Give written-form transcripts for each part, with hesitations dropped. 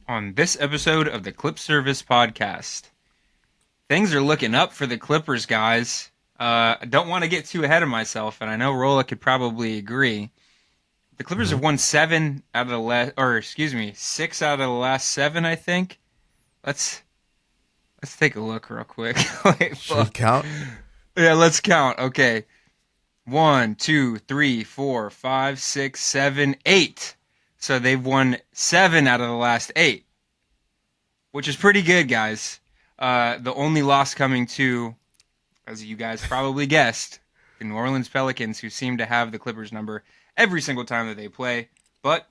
on this episode of the Clip Service Podcast. Things are looking up for the Clippers, guys. I don't want to get too ahead of myself, and I know Rola could probably agree. The Clippers have won 6 out of the last 7, I think. Let's take a look real quick. Wait, Should count. Yeah, let's count. Okay. 1, 2, 3, 4, 5, 6, 7, 8. So they've won 7 out of the last 8, which is pretty good, guys. The only loss coming to, as you guys probably guessed, the New Orleans Pelicans, who seem to have the Clippers number every single time that they play. But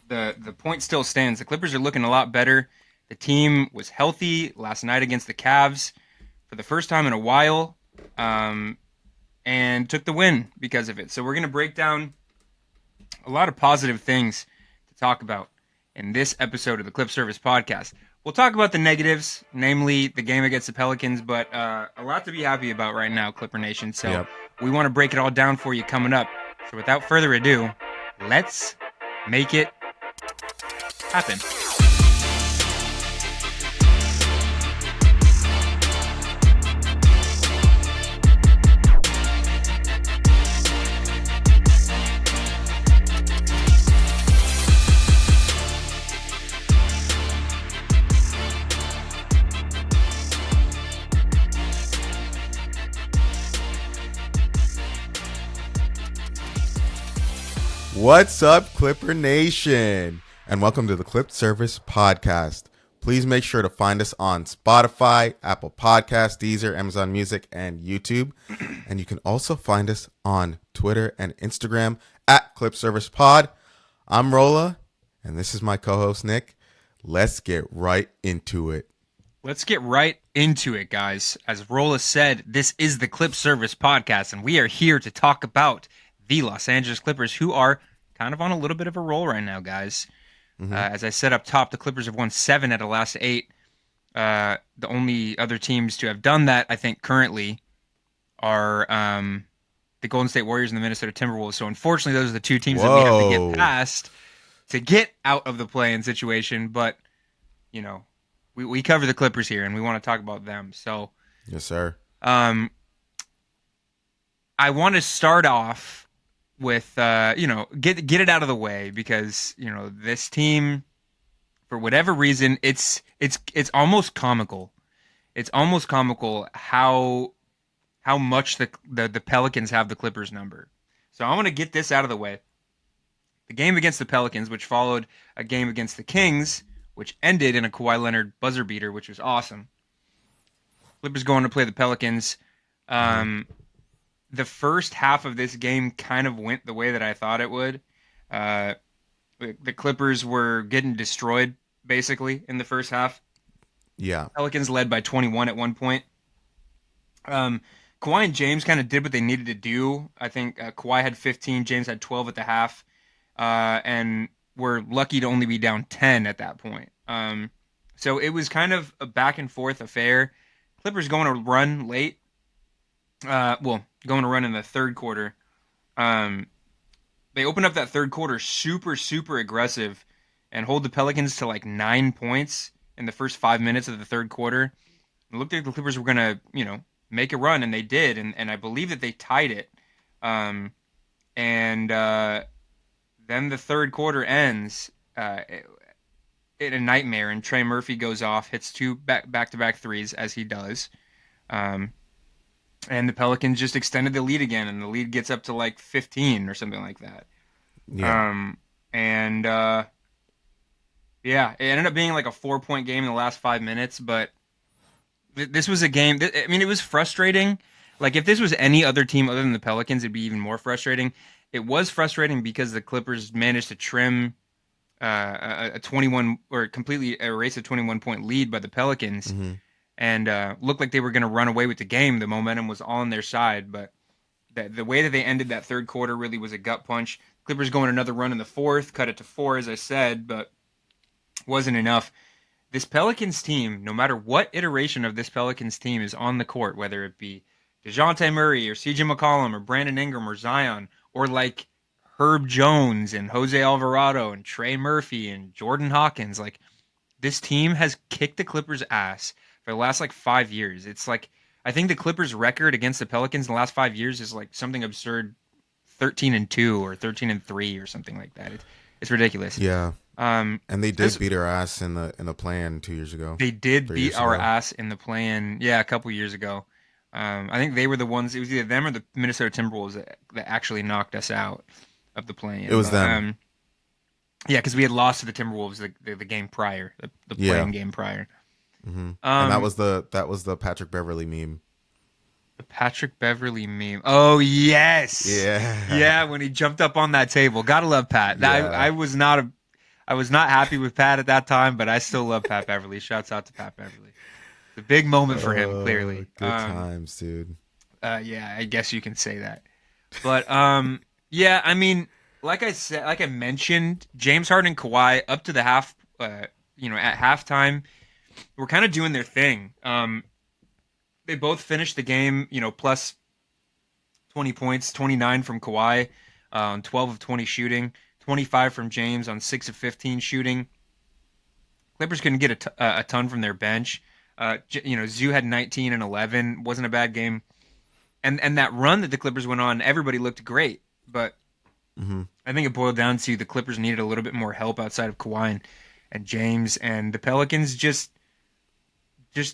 the point still stands. The Clippers are looking a lot better. The team was healthy last night against the Cavs for the first time in a while, and took the win because of it. So we're going to break down a lot of positive things to talk about in this episode of the Clip Service Podcast. We'll talk about the negatives, namely the game against the Pelicans, but a lot to be happy about right now, Clipper Nation. So we want to break it all down for you coming up. So without further ado, let's make it happen. What's up, Clipper Nation? And welcome to the Clip Service Podcast. Please make sure to find us on Spotify, Apple Podcasts, Deezer, Amazon Music, and YouTube. And you can also find us on Twitter and Instagram at Clip Service Pod. I'm Rola, and this is my co-host, Nick. Let's get right into it. Let's get right into it, guys. As Rola said, this is the Clip Service Podcast, and we are here to talk about the Los Angeles Clippers, who are kind of on a little bit of a roll right now, guys. As I said up top, the Clippers have won 7 out of the last 8. The only other teams to have done that, I think, currently are the Golden State Warriors and the Minnesota Timberwolves. So, unfortunately, those are the two teams that we have to get past to get out of the play-in situation. But, you know, we cover the Clippers here, and we want to talk about them. So, yes, sir. I want to start off with get it out of the way, because this team, for whatever reason, it's almost comical. It's almost comical how much the Pelicans have the Clippers number. So I want to get this out of the way. The game against the Pelicans, which followed a game against the Kings, which ended in a Kawhi Leonard buzzer beater, which was awesome. Clippers going to play the Pelicans. The first half of this game kind of went the way that I thought it would. The Clippers were getting destroyed, basically, in the first half. Yeah. Pelicans led by 21 at one point. Kawhi and James kind of did what they needed to do. I think Kawhi had 15, James had 12 at the half, and we're lucky to only be down 10 at that point. So it was kind of a back-and-forth affair. Clippers going to run late. Going to run in the third quarter. They open up that third quarter super, super aggressive and hold the Pelicans to like 9 points in the first 5 minutes of the third quarter. It looked like the Clippers were going to, make a run, and they did, and I believe that they tied it. Then the third quarter ends in a nightmare, and Trey Murphy goes off, hits 2 back-to-back threes, as he does. And the Pelicans just extended the lead again, and the lead gets up to like 15 or something like that. Yeah. It ended up being like a 4-point game in the last 5 minutes, but this was a game it was frustrating. Like, if this was any other team other than the Pelicans, it'd be even more frustrating. It was frustrating because the Clippers managed to trim a 21 or completely erase a 21-point lead by the Pelicans. And looked like they were going to run away with the game. The momentum was on their side, but the way that they ended that third quarter really was a gut punch. Clippers going another run in the fourth, cut it to 4, as I said, but wasn't enough. This Pelicans team, no matter what iteration of this Pelicans team is on the court, whether it be DeJounte Murray or CJ McCollum or Brandon Ingram or Zion, or like Herb Jones and Jose Alvarado and Trey Murphy and Jordan Hawkins. Like this team has kicked the Clippers' ass for the last like 5 years. It's like I think the Clippers' record against the Pelicans in the last 5 years is like something absurd, 13-2 or 13-3 or something like that. It's ridiculous. Yeah, Um, and they did this beat our ass in the play-in 2 years ago, They did 3 years beat our ago. ass in the play-in, yeah, a couple years ago. I think they were the ones. It was either them or the Minnesota Timberwolves that actually knocked us out of the It play-in. was But them. yeah, because we had lost to the Timberwolves the game prior, the Yeah. play-in game prior. And that Um, was the Patrick Beverly meme. the Patrick Beverly meme. Oh yes, Yeah. yeah, when he jumped up on that table. Gotta love Pat. Yeah. I was not happy with Pat at that time, but I still love Pat Beverly. Shouts out to Pat Beverly. It's a big moment for him, clearly. Good times, dude. Yeah, I guess you can say that. But yeah, I mean, like I said, like I mentioned, James Harden and Kawhi up to the at halftime, were kind of doing their thing. They both finished the game, plus 20 points, 29 from Kawhi on 12 of 20 shooting, 25 from James on 6 of 15 shooting. Clippers couldn't get a ton from their bench. Zoo had 19 and 11, wasn't a bad game. And that run that the Clippers went on, everybody looked great, but Hmm. I think it boiled down to the Clippers needed a little bit more help outside of Kawhi and James, and the Pelicans just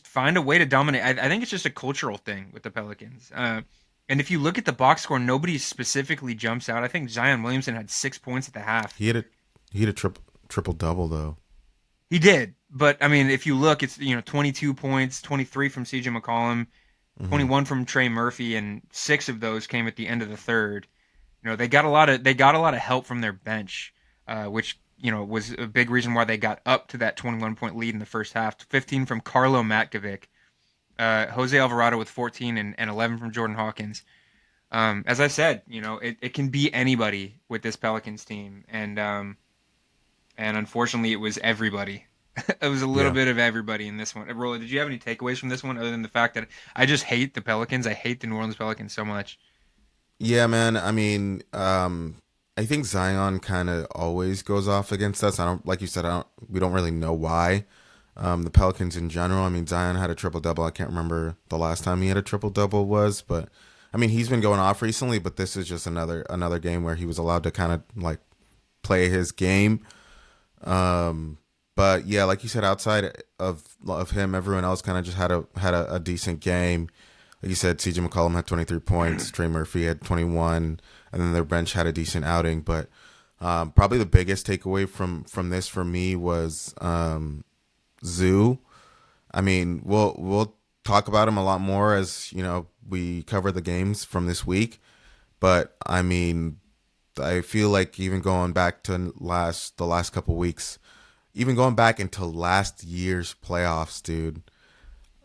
find a way to dominate. I think it's just a cultural thing with the Pelicans. And if you look at the box score, nobody specifically jumps out. I think Zion Williamson had 6 points at the half. He had a triple double though. He did, but I mean, if you look, it's 22 points, 23 from CJ McCollum, Hmm. 21 from Trey Murphy, and 6 of those came at the end of the third. They got a lot of help from their bench, which was a big reason why they got up to that 21-point lead in the first half. 15 from Carlo Matkovic, Jose Alvarado with 14 and 11 from Jordan Hawkins. As I said, it can be anybody with this Pelicans team, and unfortunately, it was everybody. It was a little Yeah. bit of everybody in this one. Rola, did you have any takeaways from this one other than the fact that I just hate the Pelicans? I hate the New Orleans Pelicans so much. Yeah, man. I mean, I think Zion kind of always goes off against us. I don't, like you said, we don't really know why. The Pelicans in general. I mean, Zion had a triple double. I can't remember the last time he had a triple double was, but I mean, he's been going off recently. But this is just another game where he was allowed to kind of like play his game. Um, but yeah, like you said, outside of him, everyone else kind of just had a decent game. Like you said, CJ McCollum had 23 points, Trey Murphy had 21, and then their bench had a decent outing. But probably the biggest takeaway from this for me was Zoo. I mean, we'll talk about him a lot more as we cover the games from this week. But I mean, I feel like even going back to the last couple weeks, even going back into last year's playoffs, dude.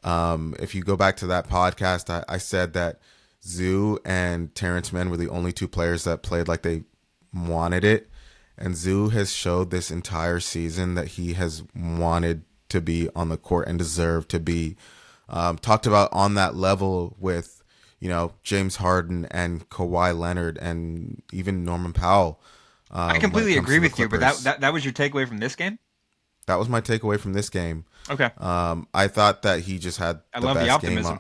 If you go back to that podcast, I said that Zoo and Terrence Mann were the only two players that played like they wanted it. And Zoo has showed this entire season that he has wanted to be on the court and deserved to be talked about on that level with, James Harden and Kawhi Leonard and even Norman Powell I when it completely comes agree to the with you, but that, Clippers. that that was your takeaway from this game? That was my takeaway from this game. Okay. I thought that he just had I the love the best game optimism.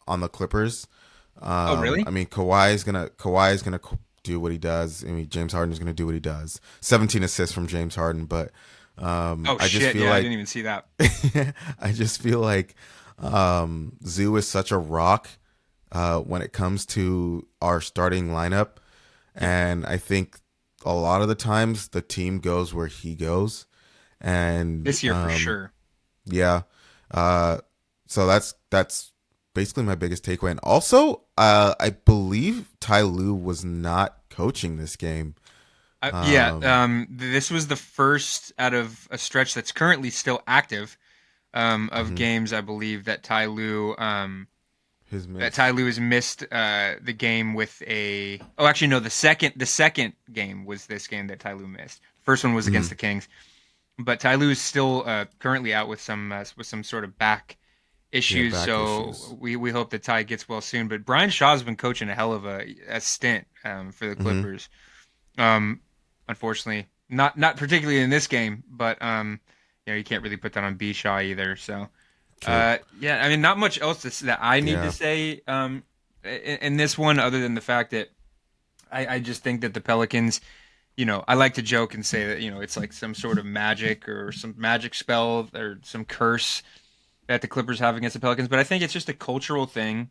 on the Clippers. Oh, really? I mean, Kawhi is gonna do what he does. I mean, James Harden is gonna do what he does. 17 assists from James Harden, but Oh I just shit, feel yeah, I like didn't even see that. I just feel like Zoo is such a rock when it comes to our starting lineup, Yeah. and I think a lot of the times the team goes where he goes, and This year for sure. yeah. Uh, so that's basically my biggest takeaway. And also, I believe tLie was not coaching this game. Yeah, Um, this was the first out of a stretch that's currently still active of mhm. games, I believe, His that miss. Ty Lue has missed the game with a. Oh, actually, no. The second game was this game that Ty Lue missed. First one was against Mhm. the Kings, but Ty Lue is still currently out with some sort of back He had issues. back issues. So we hope that Ty gets well soon. But Brian Shaw's been coaching a hell of a stint for the Hmm. Clippers. Um, Unfortunately, not particularly in this game, but you can't really put that on B Shaw either. So, True. yeah, I mean, not much else that I need to Yeah. say in this one, other than the fact that I just think that the Pelicans, I like to joke and say that it's like some sort of magic or some magic spell or some curse that the Clippers have against the Pelicans, but I think it's just a cultural thing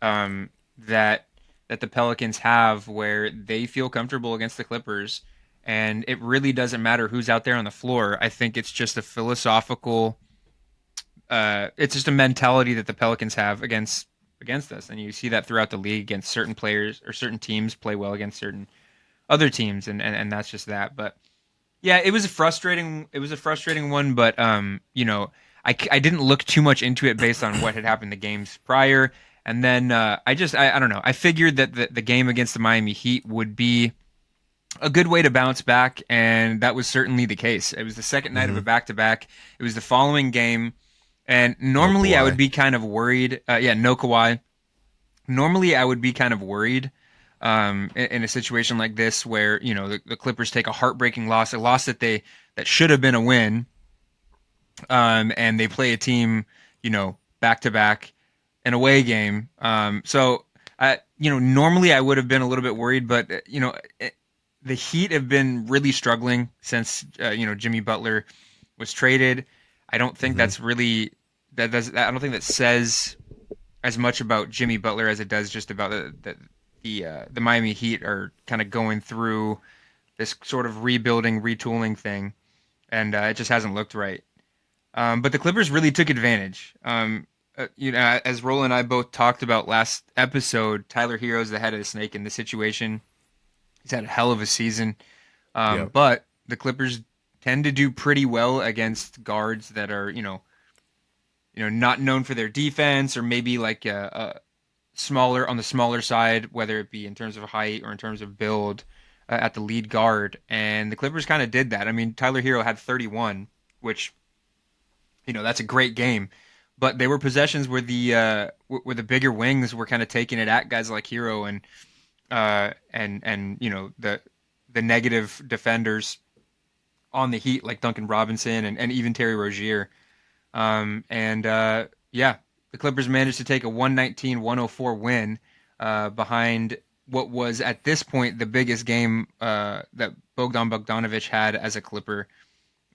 um, that that the Pelicans have where they feel comfortable against the Clippers, and it really doesn't matter who's out there on the floor. I think it's just a philosophical, it's just a mentality that the Pelicans have against us, and you see that throughout the league against certain players or certain teams play well against certain other teams, and that's just that. But yeah, it was a frustrating. It was a frustrating one, but I didn't look too much into it based on what had happened the games prior, and then I don't know. I figured that the game against the Miami Heat would be a good way to bounce back, and that was certainly the case. It was the second night of Mm-hmm. a back to back. It was the following game, and No normally I would Kawhi. be kind of worried. Yeah, no Kawhi. Normally I would be kind of worried in a situation like this where the Clippers take a heartbreaking loss, a loss that should have been a win, and they play a team back to back, an away game. So normally I would have been a little bit worried, but the Heat have been really struggling since Jimmy Butler was traded. I don't think Mm-hmm. that's really that does. I don't think that says as much about Jimmy Butler as it does just about the Miami Heat are kind of going through this sort of rebuilding, retooling thing, and it just hasn't looked right. But the Clippers really took advantage. As Roland and I both talked about last episode, Tyler Hero's the head of the snake in this situation. He's had a hell of a season, Yep. but the Clippers tend to do pretty well against guards that are not known for their defense or maybe like a smaller on the smaller side, whether it be in terms of height or in terms of build at the lead guard. And the Clippers kind of did that. I mean, Tyler Hero had 31, which that's a great game. But they were possessions where the bigger wings were kind of taking it at guys like Hero and the negative defenders on the Heat like Duncan Robinson and even Terry Rozier. And yeah, the Clippers managed to take a 119-104 win behind what was at this point the biggest game that Bogdan Bogdanovic had as a Clipper.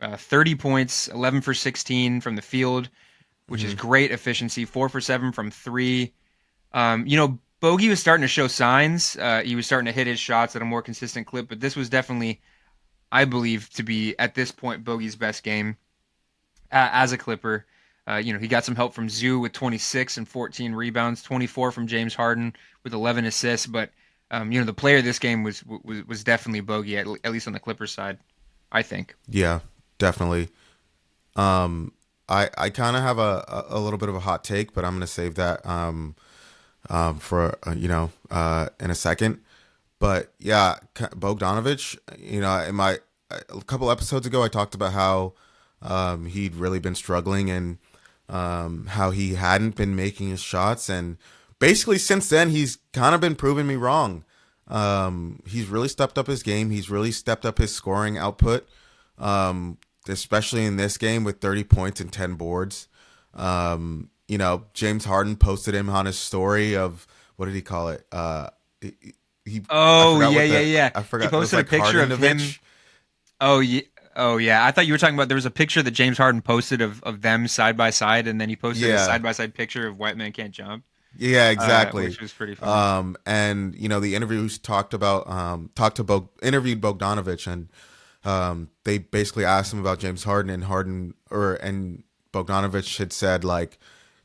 30 points, 11 for 16 from the field, which is Mm-hmm. great efficiency. 4 for 7 from three. Bogey was starting to show signs. He was starting to hit his shots at a more consistent clip, but this was definitely, I believe, to be at this point Bogey's best game as a Clipper. He got some help from Zoo with 26 and 14 rebounds, 24 from James Harden with 11 assists. But the player of this game was definitely Bogey, at least on the Clippers side, I think. Yeah, definitely. I kind of have a little bit of a hot take, but I'm gonna save that for in a second. But yeah, Bogdanovich, in my a couple episodes ago, I talked about how he'd really been struggling and how he hadn't been making his shots, and basically since then he's kind of been proving me wrong. He's really stepped up his game. He's really stepped up his scoring output, especially in this game with 30 points and 10 boards. James Harden posted him on his story of what did he call it? He, I Oh forgot yeah, what yeah, the yeah. I He forgot it was posted a like picture of him. Hardenovich. Oh yeah. Oh yeah, I thought you were talking about there was a picture that James Harden posted of them side by side, and then he posted a Yeah, side by side picture of White Man Can't Jump, yeah, exactly. which was pretty funny. And the interviews interviewed Bogdanovich, and they basically asked him about James Harden, and Bogdanovich had said like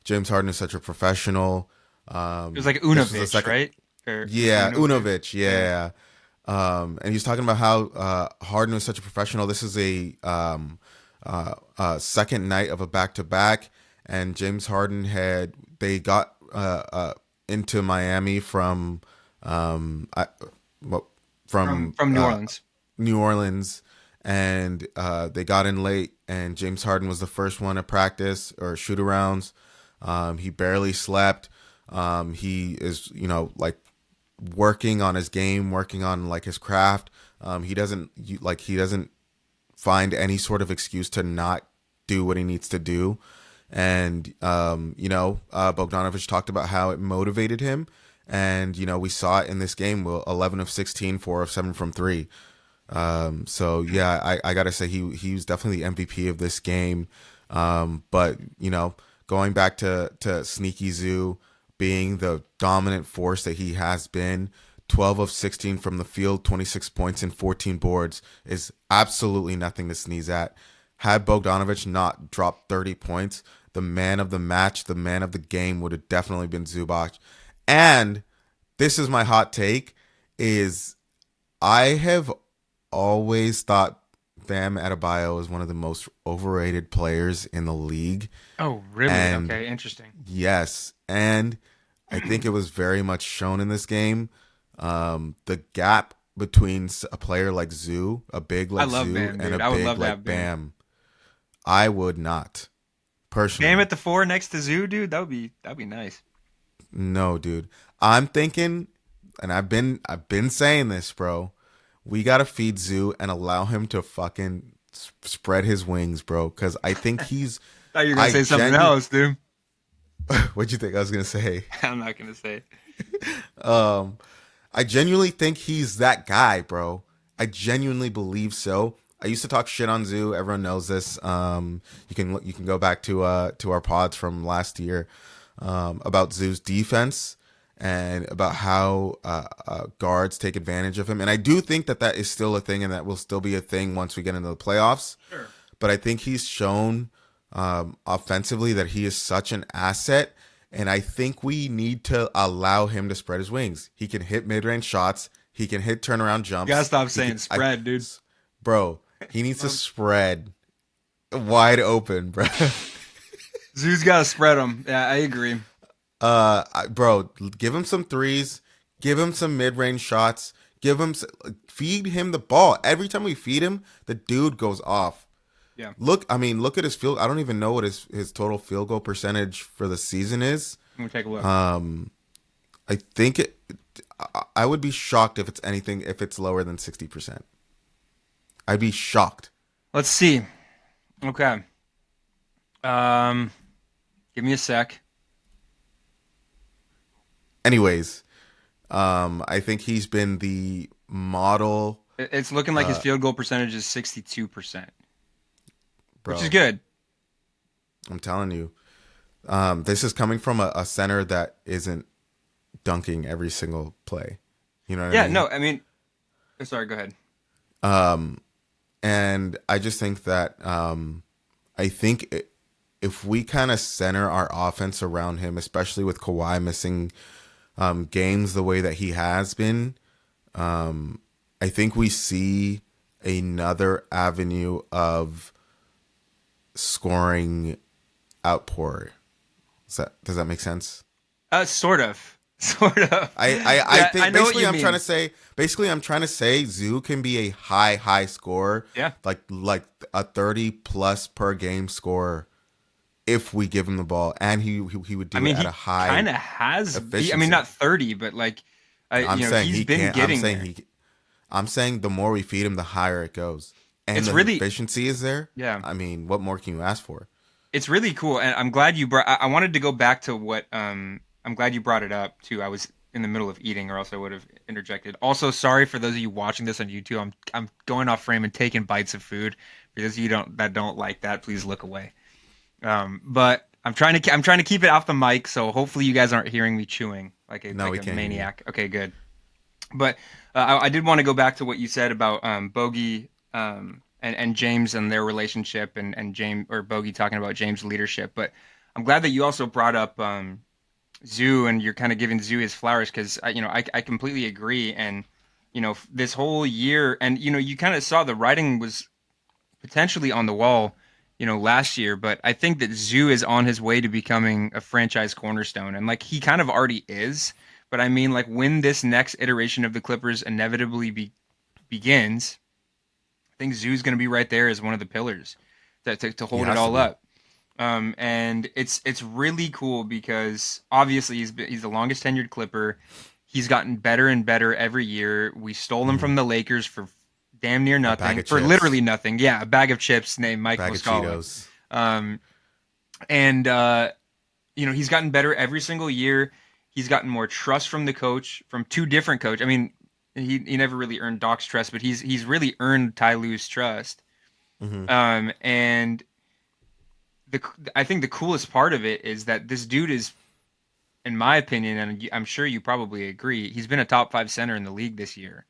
James Harden is such a professional. It was like This was the Unovich, second. right? Or was it Yeah, Unovich? Unovich. Yeah. Yeah. And he's talking about how Harden was such a professional. This is a second night of a back to back, and James Harden they got into Miami from well, From from New Orleans. New Orleans, and they got in late, and James Harden was the first one to practice or shoot arounds. He barely slept. He is, like working on his game, working on like his craft. He doesn't find any sort of excuse to not do what he needs to do. And Bogdanovich talked about how it motivated him, and we saw it in this game. 11 of 16, 4 of 7 from three. So yeah, I gotta say he was definitely the MVP of this game. But going back to Sneaky Zoo being the dominant force that he has been, 12 of 16 from the field, 26 points and 14 boards is absolutely nothing to sneeze at. Had Bogdanovich not dropped 30 points, the man of the match, the man of the game would have definitely been Zubac. And this is my hot take: is I have always thought Bam Adebayo is one of the most overrated players in the league. Oh, really? And Okay, interesting. yes, and I think it was very much shown in this game. The gap between a player like Zoo, a big I like love Zoo, Bam, and a dude. I would big love to have like Bam. Bam, I would not Bam personally. at the four next to Zoo, dude. That'd be nice. No, dude. I'm thinking, and I've been saying this, bro. We gotta feed Zoo and allow him to fucking spread his wings, bro. Because I think he's. Thought you were gonna I say something genu. else, dude. What'd you think I was gonna say? I'm not gonna say it. Um, I genuinely think he's that guy, bro. I genuinely believe so. I used to talk shit on Zoo. Everyone knows this. You can go back to our pods from last year about Zoo's defense and about how guards take advantage of him. And I do think that is still a thing, and that will still be a thing once we get into the playoffs. Sure. But I think he's shown offensively that he is such an asset. And I think we need to allow him to spread his wings. He can hit mid-range shots. He can hit turnaround You gotta jumps. stop He can, saying spread, dude. bro. He needs to Um, spread wide open, bro. Zoo's gotta spread them. Yeah, I agree. Bro, give him some threes. Give him some mid-range shots. Feed him the ball. Every time we feed him, the dude goes off. Yeah. Look at his field. I don't even know what his total field goal percentage for the season is. Let me take a look. I think I would be shocked if it's lower than 60%. I'd be shocked. Let's see. Okay. Um, Give me a sec. Anyways, I think he's been the model, It's looking like his field goal percentage is 62%, which is bro. good. I'm telling you. This is coming from a center that isn't dunking every single play. You know what I Yeah, mean? no, I mean, sorry, go ahead. And I just think that if we kind of center our offense around him, especially with Kawhi missing games the way that he has been, I think we see another avenue of scoring outpour. Does that make sense? Sort of, sort of. I Yeah, I think know what basically you I'm trying to mean. say Zoo can be a high scorer, Yeah. like a 30 plus per game scorer if we give him the ball, and he would I do it mean, at he a high kind of has. I mean, efficiency. not 30, but like, I'm saying he's he been can't. I'm getting saying there. he. I'm saying the more we feed him, the higher it goes, and It's the really, efficiency is there. yeah, I mean, what more can you ask for? it's really cool, and I'm glad you brought. I wanted to go back to what. I'm glad you brought it up too. I was in the middle of eating, or else I would have interjected. Also, sorry for those of you watching this on YouTube. I'm going off frame and taking bites of food. For those of you don't like that, please look away. But I'm trying to keep it off the mic, so hopefully you guys aren't hearing me chewing No, like we a can't hear you. maniac. Okay, good. But I did want to go back to what you said about Bogey and James and their relationship, and James or Bogey talking about James' leadership. But I'm glad that you also brought up Zoo, and you're kind of giving Zoo his flowers, because I completely agree. And this whole year, and you kind of saw the writing was potentially on the wall, last year. But I think that Zoo is on his way to becoming a franchise cornerstone, and like he kind of already is. But I mean, like when this next iteration of the Clippers inevitably begins, I think Zoo's going to be right there as one of the pillars to He hold it has to all be. up. And it's really cool because obviously he's the longest tenured Clipper. He's gotten better and better every year. We stole him Mm-hmm. from the Lakers for damn near A bag nothing, of for chips, literally nothing. Yeah, a bag of chips named Mike bag of Muscala. Cheetos. Um, and he's gotten better every single year. He's gotten more trust from the coach, from two different coaches. I mean, he never really earned Doc's trust, but he's really earned tLie's trust. Mm-hmm. And the I think the coolest part of it is that this dude is, in my opinion, and I'm sure you probably agree, he's been a top five center in the league this year,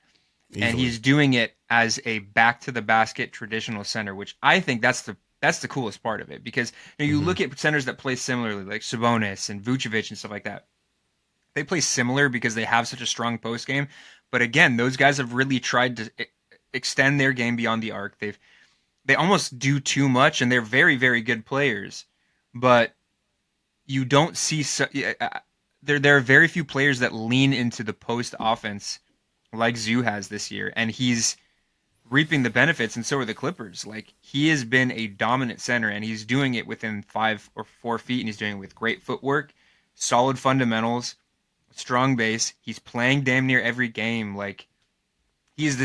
and Easily. he's doing it as a back to the basket traditional center, which I think that's the coolest part of it because you Mm-hmm. look at centers that play similarly, like Sabonis and Vucevic and stuff like that. They play similar because they have such a strong post game, but again, those guys have really tried to extend their game beyond the arc. They almost do too much, and they're very very good players, but you don't see there are very few players that lean into the post offense like Zoo has this year, and he's reaping the benefits, and so are the Clippers. Like he has been a dominant center, and he's doing it within 5 or 4 feet, and he's doing it with great footwork, solid fundamentals, strong base. He's playing damn near every game. Like he's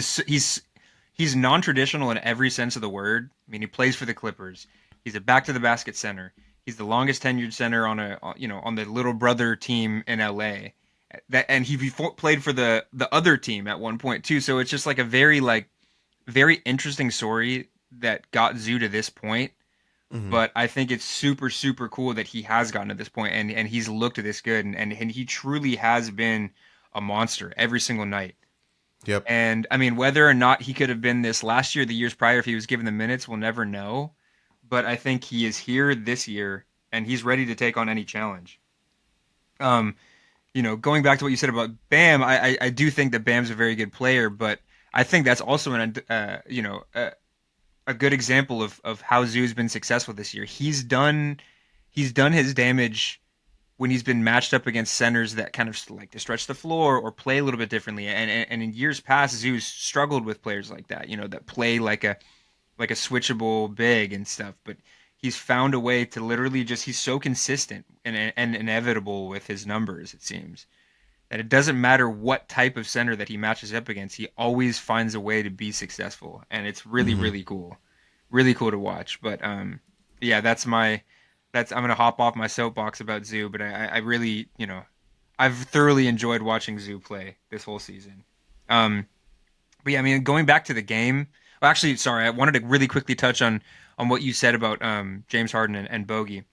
non-traditional in every sense of the word. I mean, he plays for the Clippers. He's a back to the basket center. He's the longest tenured center on the little brother team in LA. And he played for the other team at one point too. So it's just like a very interesting story that got Zoo to this point. Mm-hmm. But I think it's super super cool that he has gotten to this point and he's looked this good and he truly has been a monster every single night. Yep. And I mean, whether or not he could have been this last year, the years prior, if he was given the minutes, we'll never know. But I think he is here this year, and he's ready to take on any challenge. Um, going back to what you said about Bam, I do think that Bam's a very good player, but I think that's also a good example of how Zoo's been successful this year. He's done his damage when he's been matched up against centers that kind of like to stretch the floor or play a little bit differently. And in years past, Zeus struggled with players like that, that play like a switchable big and stuff. But he's found a way to literally just he's so consistent and inevitable with his numbers. It seems that it doesn't matter what type of center that he matches up against, he always finds a way to be successful, and it's really Mm-hmm. really cool to watch. But yeah, that's I'm gonna hop off my soapbox about Zoo, but I really I've thoroughly enjoyed watching Zoo play this whole season. Um, but yeah, I mean, going back to the game. Well, actually, sorry, I wanted to really quickly touch on what you said about James Harden and Bogey.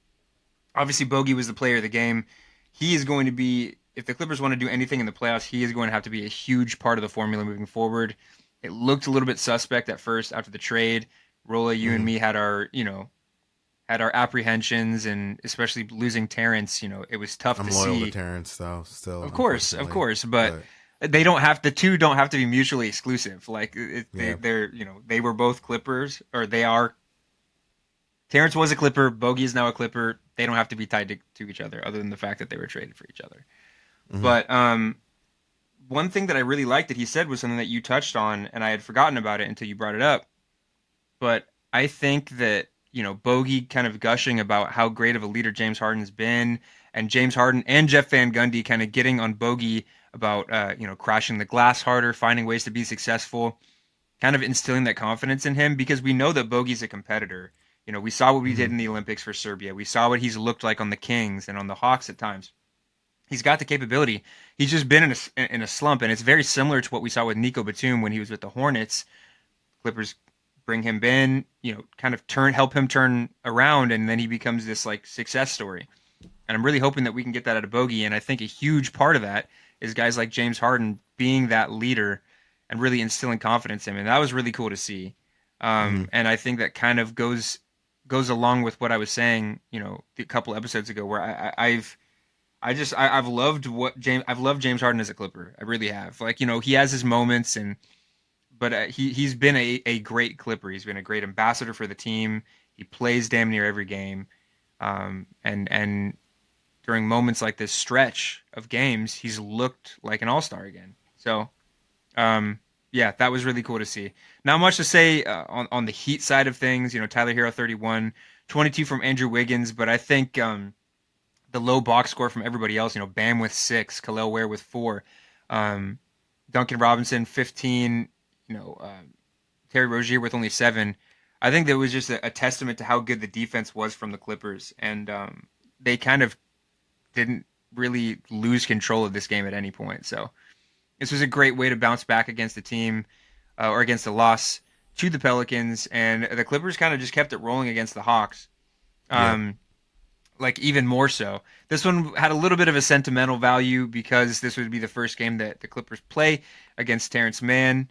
Obviously, Bogey was the player of the game. He is going to be, if the Clippers want to do anything in the playoffs, he is going to have to be a huge part of the formula moving forward. It looked a little bit suspect at first after the trade. Rola, you and Mm-hmm. me had our apprehensions, and especially losing Terrence, it was tough to I'm loyal to see. Terrence, though. Still, Of unfortunately, course, but but the two don't have to be mutually exclusive. Like yeah. they were both Clippers, or they are. Terrence was a Clipper. Bogey is now a Clipper. They don't have to be tied to each other, other than the fact that they were traded for each other. Mm-hmm. But one thing that I really liked that he said was something that you touched on, and I had forgotten about it until you brought it up. But I think that, Bogey kind of gushing about how great of a leader James Harden's been, and James Harden and Jeff Van Gundy kind of getting on Bogey about, crashing the glass harder, finding ways to be successful, kind of instilling that confidence in him because we know that Bogey's a competitor. We saw what we Mm-hmm. did in the Olympics for Serbia. We saw what he's looked like on the Kings and on the Hawks at times. He's got the capability. He's just been in a slump, and it's very similar to what we saw with Nico Batum when he was with the Hornets. Clippers bring him in, kind of help him turn around, and then he becomes this like success story. And I'm really hoping that we can get that out of Bogey. And I think a huge part of that is guys like James Harden being that leader and really instilling confidence in him. And that was really cool to see. Mm-hmm. And I think that kind of goes along with what I was saying, a couple episodes ago, where I've loved James Harden as a Clipper. I really have. Like, he has his moments, but he's been a great Clipper. He's been a great ambassador for the team. He plays damn near every game, and during moments like this stretch of games, he's looked like an all-star again. So, yeah, that was really cool to see. Not much to say on the Heat side of things. Tyler Hero 31, 22 from Andrew Wiggins, but I think the low box score from everybody else. Bam with 6, Khalil Ware with 4. Um, Duncan Robinson 15. You know, Terry Rozier with only 7. I think that was just a testament to how good the defense was from the Clippers, and they kind of didn't really lose control of this game at any point. So this was a great way to bounce back against the team or against the loss to the Pelicans, and the Clippers kind of just kept it rolling against the Hawks. Yeah. Um, like even more so. This one had a little bit of a sentimental value because this would be the first game that the Clippers play against Terrence Mann.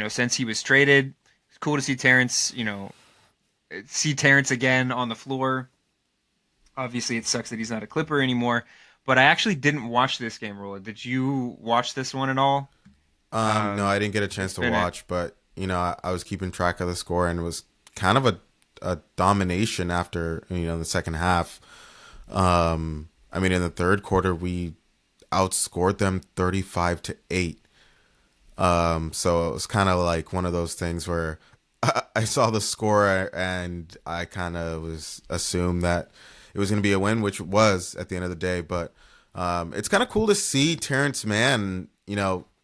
Since he was traded, it's cool to see Terrence again on the floor. Obviously, it sucks that he's not a Clipper anymore. But I actually didn't watch this game, Rolla. Did you watch this one at all? No, I didn't get a It's chance to been a watch, but I was keeping track of the score, and it was kind of a domination after the second half. I mean, in the third quarter, we outscored them 35-8. So it was kind of like one of those things where I saw the score and I kind of was assumed that it was going to be a win, which it was at the end of the day. But it's kind of cool to see Terrence Mann,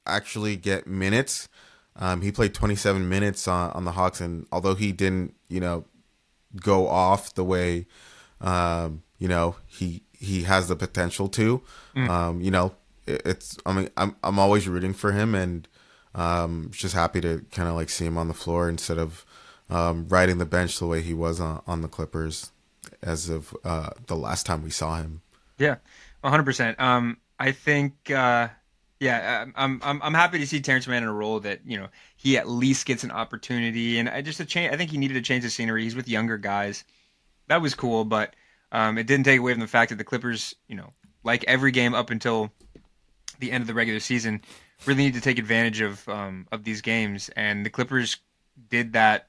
actually get minutes. He played 27 minutes on the Hawks, and although he didn't, go off the way, he has the potential to. mm, It's. I mean, I'm always rooting for him, and just happy to kind of like see him on the floor instead of riding the bench the way he was on the Clippers as of the last time we saw him. yeah, 100%. I think yeah, I'm happy to see Terrence Mann in a role that he at least gets an opportunity, and I just a change. I think he needed a change of scenery. He's with younger guys. That was cool, but it didn't take away from the fact that the Clippers, like every game up until the end of the regular season, really need to take advantage of these games, and the Clippers did that,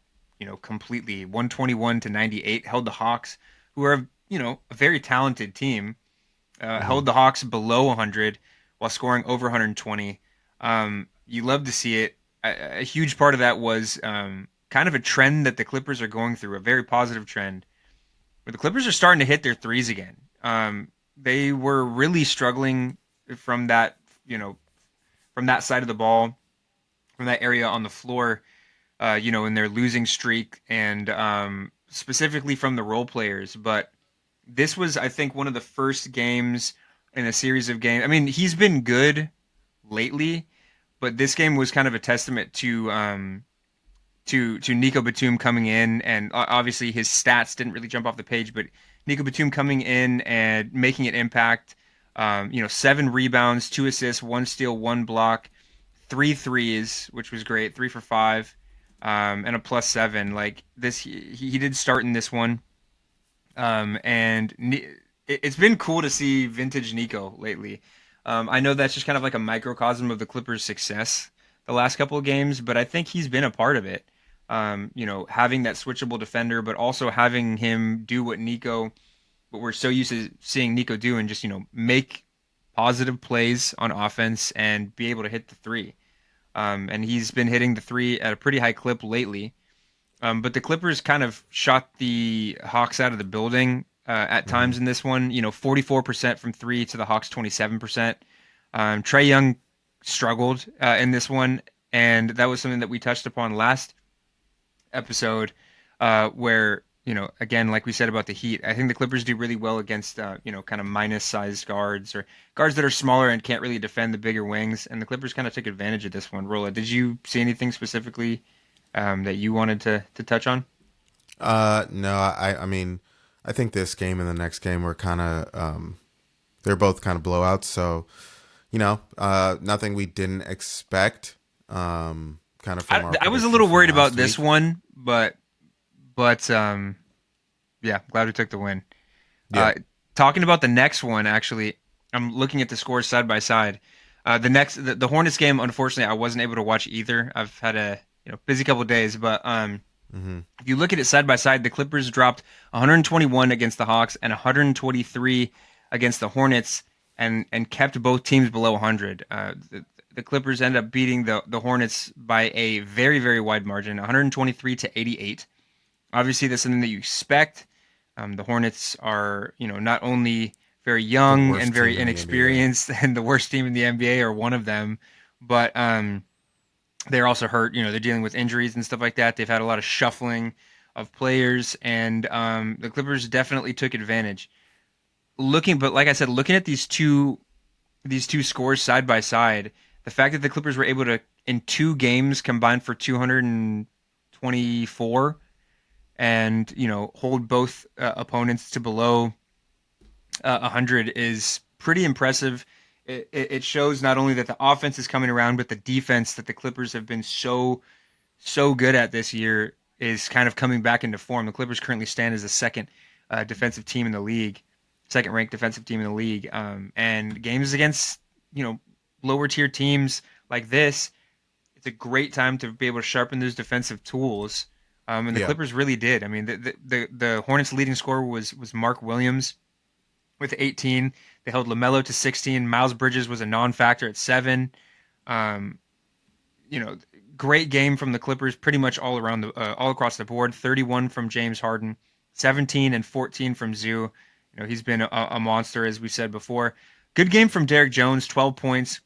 completely. 121-98 held the Hawks, who are a very talented team, Hmm. held the Hawks below 100 while scoring over 120. You love to see it. A huge part of that was kind of a trend that the Clippers are going through, a very positive trend, where the Clippers are starting to hit their threes again. They were really struggling from that, from that side of the ball, from that area on the floor, in their losing streak, and specifically from the role players. But this was, I think, one of the first games in a series of games. I mean, he's been good lately, but this game was kind of a testament to Nico Batum coming in, and obviously his stats didn't really jump off the page, but Nico Batum coming in and making an impact. 7 rebounds, 2 assists, 1 steal, 1 block, 3 threes, which was great, 3 for 5, and a +7. Like this, he did start in this one, and it's been cool to see vintage Nico lately. I know that's just kind of like a microcosm of the Clippers' success the last couple of games, but I think he's been a part of it. Having that switchable defender, but also having him do what we're so used to seeing Nico do, and just make positive plays on offense and be able to hit the three. And he's been hitting the three at a pretty high clip lately. But the Clippers kind of shot the Hawks out of the building at Hmm. times in this one. 44% from three to the Hawks 27%. Trae Young struggled in this one, and that was something that we touched upon last episode, where again, like we said about the Heat, I think the Clippers do really well against kind of minus sized guards or guards that are smaller and can't really defend the bigger wings, and the Clippers kind of took advantage of this one. Rolla, did you see anything specifically that you wanted to touch on? No, I mean, I think this game and the next game were kind of they're both kind of blowouts. So nothing we didn't expect. Kind of from our I was a predictions little from worried about last this week. one, but yeah, glad we took the win. Yeah. Uh, Talking about the next one, actually, I'm looking at the scores side by side. The Hornets game, unfortunately, I wasn't able to watch either. I've had a busy couple of days, but Hmm. if you look at it side by side, the Clippers dropped 121 against the Hawks and 123 against the Hornets, and kept both teams below 100. The Clippers end up beating the Hornets by a very very wide margin, 123-88. Obviously, that's something that you expect. The Hornets are, not only very The young and worst very team in the NBA. inexperienced, and the worst team in the NBA or one of them. But they're also hurt. They're dealing with injuries and stuff like that. They've had a lot of shuffling of players, and the Clippers definitely took advantage. But like I said, looking at these two scores side by side, the fact that the Clippers were able to in 2 games combine for 224 and hold both opponents to below 100 is pretty impressive. It shows not only that the offense is coming around, but the defense that the Clippers have been so good at this year is kind of coming back into form. The Clippers currently stand as the second defensive team in the league, second ranked defensive team in the league. And games against you know lower tier teams like this, it's a great time to be able to sharpen those defensive tools. And the Yeah. Clippers really did. I mean, the Hornets' leading scorer was Mark Williams with 18. They held LaMelo to 16. Miles Bridges was a non-factor at 7. Um, you know, Great game from the Clippers, pretty much all across the board. 31 from James Harden, 17 and 14 from Zoo. He's been a monster as we said before. Good game from Derek Jones, 12 points,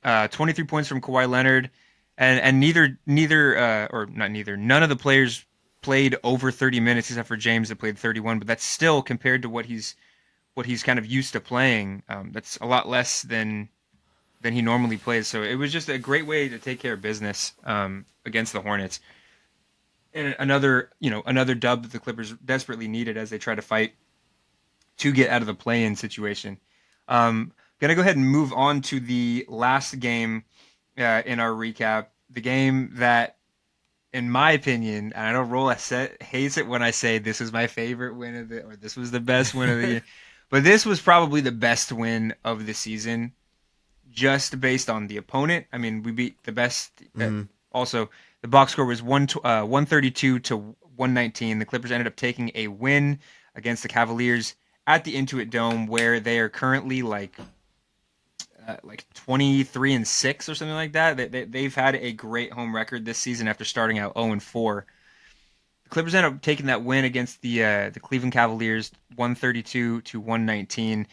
23 points from Kawhi Leonard, and none of the players played over 30 minutes except for James that played 31. But that's still compared to what he's kind of used to playing. That's a lot less than he normally plays. So it was just a great way to take care of business against the Hornets. And another dub that the Clippers desperately needed as they try to fight to get out of the play-in situation. Gonna go ahead and move on to the last game in our recap. The game that, in my opinion, and I know Rola hates it when I say this is my favorite win of the, or this was the best win of the year, but this was probably the best win of the season just based on the opponent. I mean, we beat the best. Mm-hmm. Also, the box score was 132 to 119. The Clippers ended up taking a win against the Cavaliers at the Intuit Dome, where they are currently like 23-6 or something like that. They've had a great home record this season after starting out 0-4. The Clippers ended up taking that win against the Cleveland Cavaliers, 132 to 119,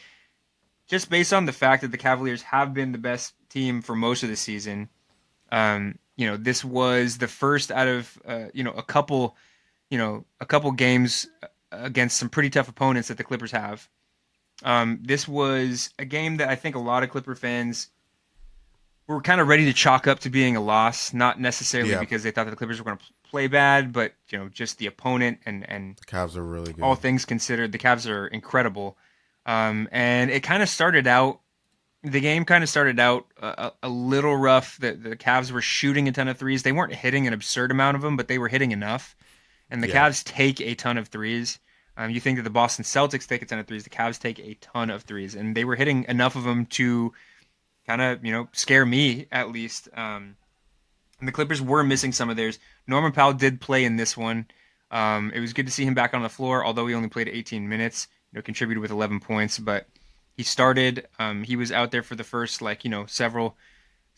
just based on the fact that the Cavaliers have been the best team for most of the season. This was the first out of a couple games against some pretty tough opponents that the Clippers have. This was a game that I think a lot of Clipper fans were kind of ready to chalk up to being a loss, not necessarily Yeah. because they thought that the Clippers were going to play bad, but just the opponent and The Cavs are really all good. things considered, the Cavs are incredible. And it kind of started out. The game kind of started out a little rough. The Cavs were shooting a ton of threes. They weren't hitting an absurd amount of them, but they were hitting enough. And the Yeah. Cavs take a ton of threes. You think that the Boston Celtics take a ton of threes. The Cavs take a ton of threes, and they were hitting enough of them to kind of scare me at least. And the Clippers were missing some of theirs. Norman Powell did play in this one. It was good to see him back on the floor, although he only played 18 minutes. Contributed with 11 points, but he started. He was out there for the first several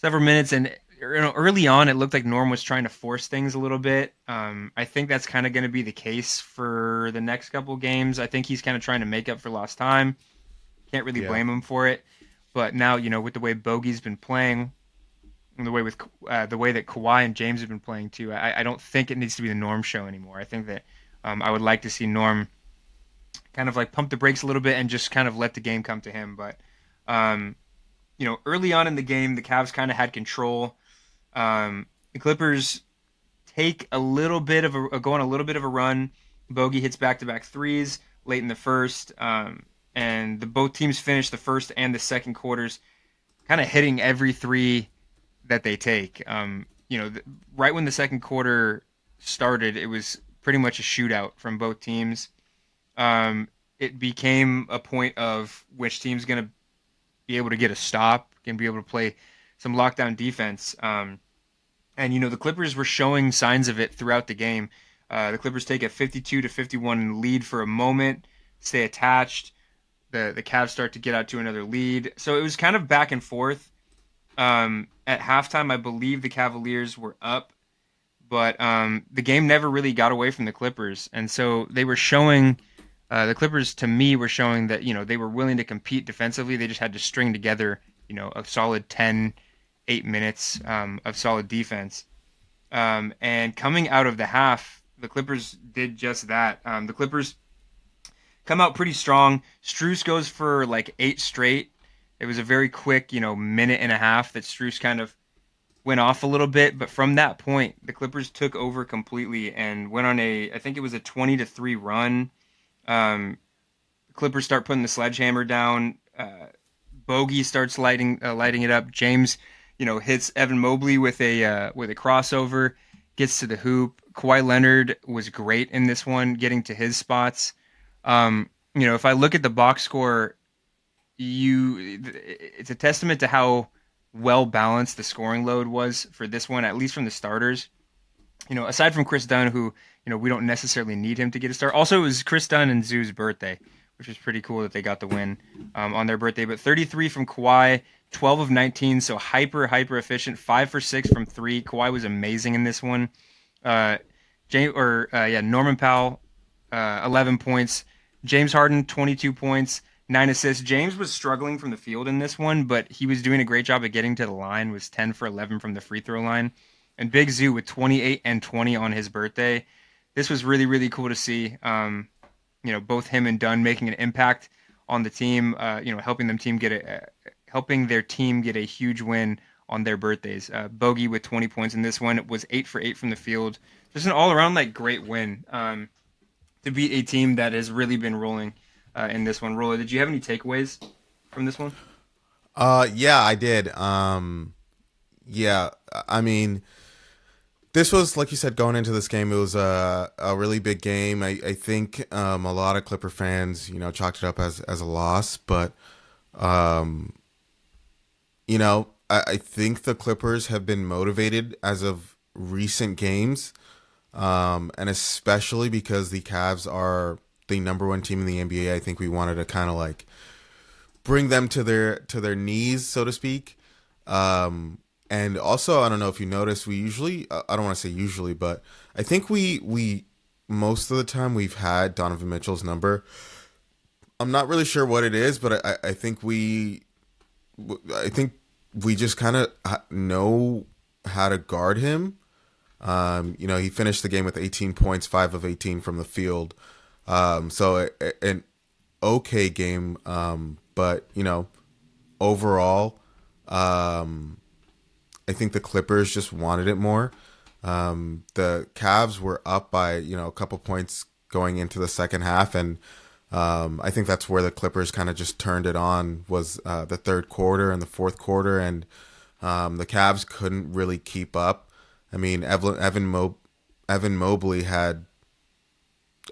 minutes, and early on it looked like Norm was trying to force things a little bit. I think that's kind of going to be the case for the next couple games. I think he's kind of trying to make up for lost time. Can't really Yeah. blame him for it. But now, with the way Bogey's been playing, and the way that Kawhi and James have been playing too, I don't think it needs to be the Norm show anymore. I think that I would like to see Norm kind of like pump the brakes a little bit and just kind of let the game come to him. But um, early on in the game, the Cavs kind of had control. The Clippers take a little bit of go on a little bit of a run. Bogey hits back-to-back threes late in the first, and both teams finish the first and the second quarters kind of hitting every three that they take. Right when the second quarter started, it was pretty much a shootout from both teams. It became a point of which team's going to be able to get a stop, going to be able to play some lockdown defense. And the Clippers were showing signs of it throughout the game. The Clippers take a 52-51 lead for a moment, stay attached. The Cavs start to get out to another lead. So it was kind of back and forth. At halftime, I believe the Cavaliers were up, but the game never really got away from the Clippers, and so they were showing The Clippers, to me, were showing that they were willing to compete defensively. They just had to string together a solid 10, 8 minutes of solid defense. And coming out of the half, the Clippers did just that. The Clippers come out pretty strong. Strus goes for like 8 straight. It was a very quick, minute and a half that Strus kind of went off a little bit, but from that point, the Clippers took over completely and went on I think it was a 20-3 run. Um, Clippers start putting the sledgehammer down. Bogey starts lighting it up. James, hits Evan Mobley with a crossover, gets to the hoop. Kawhi Leonard was great in this one, getting to his spots. If I look at the box score, it's a testament to how well balanced the scoring load was for this one, at least from the starters. Aside from Chris Dunn, who we don't necessarily need him to get a start. Also, it was Chris Dunn and Zoo's birthday, which was pretty cool that they got the win on their birthday. But 33 from Kawhi, 12 of 19, so hyper efficient. 5 for 6 from three. Kawhi was amazing in this one. Uh, Norman Powell, 11 points. James Harden, 22 points, 9 assists. James was struggling from the field in this one, but he was doing a great job of getting to the line. Was 10 for 11 from the free throw line. And Big Zoo with 28 and 20 on his birthday. This was really, really cool to see. Both him and Dunn making an impact on the team. Helping their team get a huge win on their birthdays. Bogey with 20 points in this one was 8 for 8 from the field. Just an all around great win to beat a team that has really been rolling in this one. Rola, did you have any takeaways from this one? Yeah, I did. Yeah, I mean, this was, like you said, going into this game, it was a really big game. I think a lot of Clipper fans, chalked it up as a loss, but I think the Clippers have been motivated as of recent games, and especially because the Cavs are the number one team in the NBA. I think we wanted to kind of bring them to their knees, so to speak. And also, I don't know if you noticed, we usually, I don't want to say usually, but I think we most of the time we've had Donovan Mitchell's number. I'm not really sure what it is, but I think we just kind of know how to guard him. He finished the game with 18 points, 5 of 18 from the field. So an okay game, but overall, I think the Clippers just wanted it more. The Cavs were up by a couple points going into the second half, and I think that's where the Clippers kind of just turned it on, was the third quarter and the fourth quarter, and the Cavs couldn't really keep up. I mean, Evan Mobley had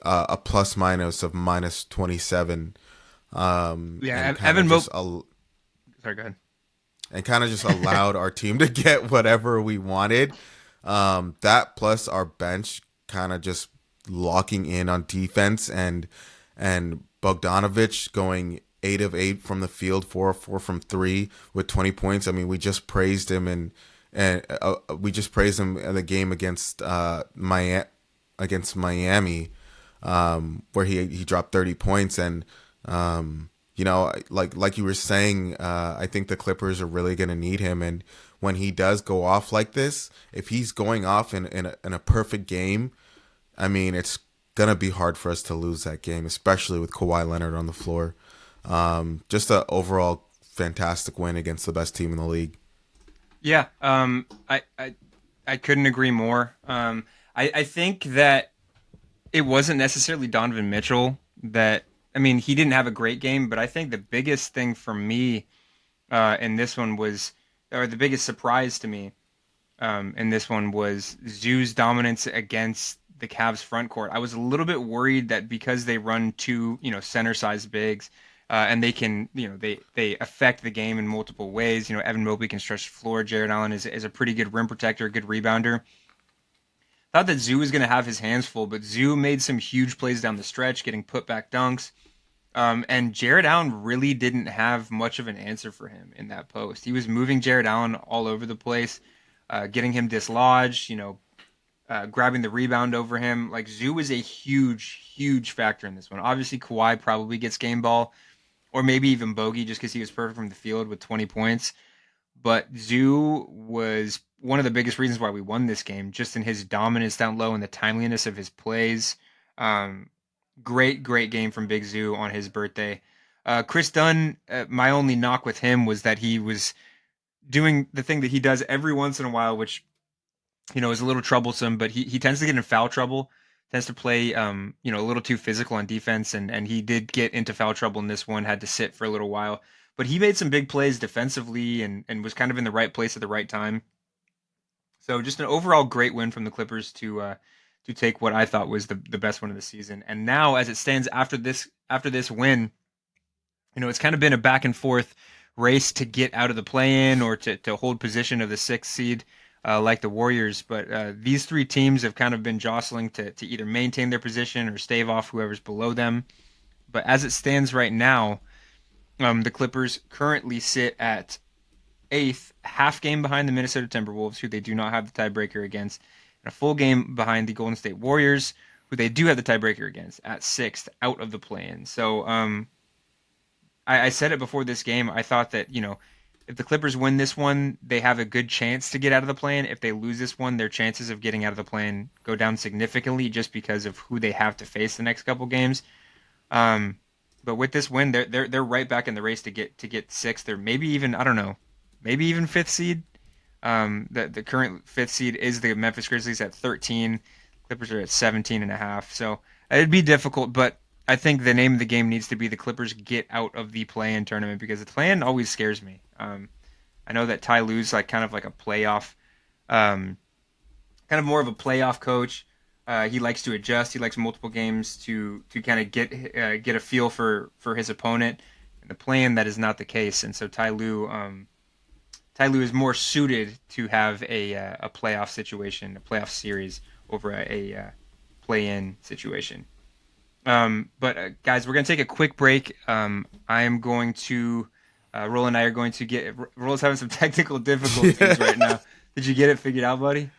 a plus minus of minus 27. Yeah, And kind of Evan Mobley. just Sorry, go ahead. and kind of just allowed our team to get whatever we wanted. That plus our bench kind of just locking in on defense, and Bogdanovich going 8 of 8 from the field, 4 of 4 from three with 20 points. I mean, we just praised him, and we just praised him in the game against Miami, where he dropped 30 points. And like you were saying, I think the Clippers are really going to need him. And when he does go off like this, if he's going off in a perfect game, I mean, it's going to be hard for us to lose that game, especially with Kawhi Leonard on the floor. Just an overall fantastic win against the best team in the league. Yeah, I couldn't agree more. I think that it wasn't necessarily Donovan Mitchell that. I mean, he didn't have a great game, but I think the biggest thing for me in this one was, or the biggest surprise to me in this one was Zoo's dominance against the Cavs front court. I was a little bit worried that because they run two, center-sized bigs, and they can, they affect the game in multiple ways. Evan Mobley can stretch the floor. Jared Allen is a pretty good rim protector, good rebounder. Thought that Zoo was going to have his hands full, but Zoo made some huge plays down the stretch, getting put back dunks. And Jared Allen really didn't have much of an answer for him in that post. He was moving Jared Allen all over the place, getting him dislodged, grabbing the rebound over him. Like Zoo is a huge factor in this one. Obviously, Kawhi probably gets game ball, or maybe even Bogey, just because he was perfect from the field with 20 points. But Zoo was one of the biggest reasons why we won this game, just in his dominance down low and the timeliness of his plays. Um, great game from Big Zoo on his birthday. Chris Dunn, my only knock with him was that he was doing the thing that he does every once in a while, which is a little troublesome. But he tends to get in foul trouble, tends to play a little too physical on defense, and he did get into foul trouble in this one, had to sit for a little while. But he made some big plays defensively and was kind of in the right place at the right time. So just an overall great win from the Clippers to take what I thought was the best win of the season. And now, as it stands after this win, it's kind of been a back and forth race to get out of the play-in or to hold position of the sixth seed, like the Warriors. But these three teams have kind of been jostling to either maintain their position or stave off whoever's below them. But as it stands right now, the Clippers currently sit at eighth, half game behind the Minnesota Timberwolves, who they do not have the tiebreaker against, and a full game behind the Golden State Warriors, who they do have the tiebreaker against, at sixth, out of the play-in. So I said it before this game. I thought that if the Clippers win this one, they have a good chance to get out of the play-in. If they lose this one, their chances of getting out of the play-in go down significantly, just because of who they have to face the next couple games. But with this win, they're right back in the race to get sixth, or maybe even, I don't know, maybe even fifth seed. The current fifth seed is the Memphis Grizzlies at 13. Clippers are at 17 and a half. So it'd be difficult, but I think the name of the game needs to be the Clippers get out of the play-in tournament, because the play-in always scares me. I know that tLie's kind of like a playoff, kind of more of a playoff coach. He likes to adjust. He likes multiple games to kind of get a feel for his opponent. In the play-in, that is not the case, and so tLie is more suited to have a playoff situation, a playoff series over a play-in situation. But guys, we're gonna take a quick break. I am going to Rola and I are going to get. Rola's having some technical difficulties right now. Did you get it figured out, buddy?